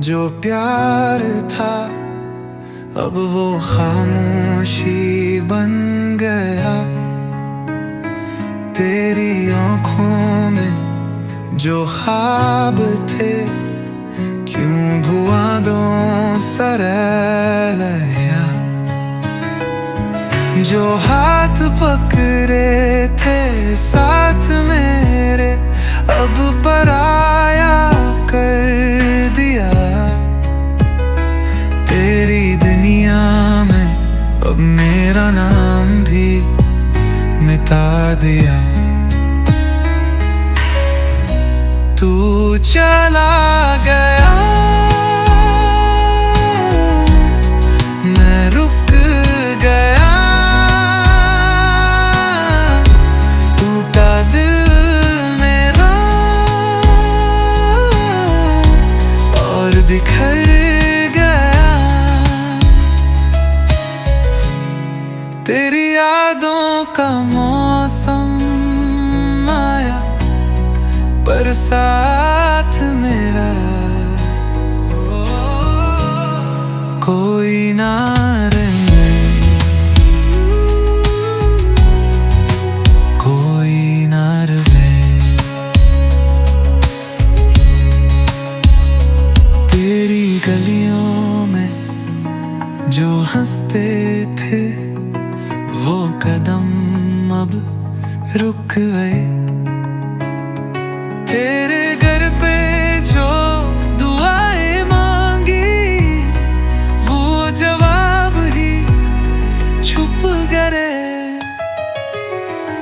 जो प्यार था अब वो खामोशी बन गया। तेरी आँखों में जो ख्वाब थे क्यों भुआदों सा रह गया। जो हाथ पकड़े थे साथ मेरे अब पराया कर दिया। तेरी दुनिया में अब मेरा नाम भी मिटा दिया। तू चला गया मैं रुक गया। टूटा दिल मेरा और बिखर गया। तेरी यादों का मौसम आया पर साथ मेरा कोई ना रहे, कोई ना रहे। तेरी गलियों में जो हंसते थे वो कदम अब रुक गए। तेरे घर पे जो दुआएं मांगी वो जवाब ही छुप गए।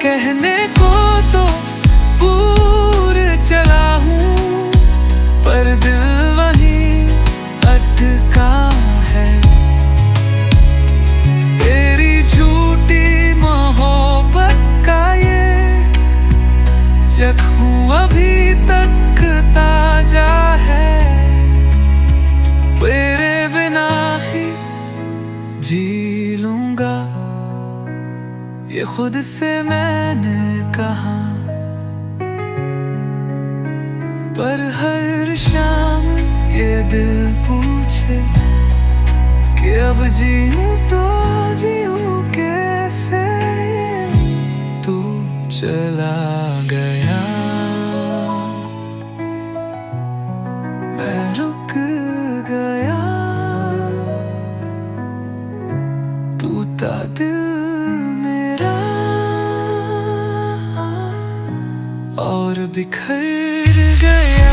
कहने को तो पूरे चला हूँ पर दिल वहीं अटका है। तेरी झूठी मोहब्बत का ये जख्म अभी तक ताजा है। तेरे बिना ही जी लूंगा ये खुद से मैंने कहा। पर हर शाम ये दिल पूछे कि अब जीऊं तो जीऊं कैसे। तू चला गया मैं रुक गया। टूटा दिल मेरा और बिखर गया।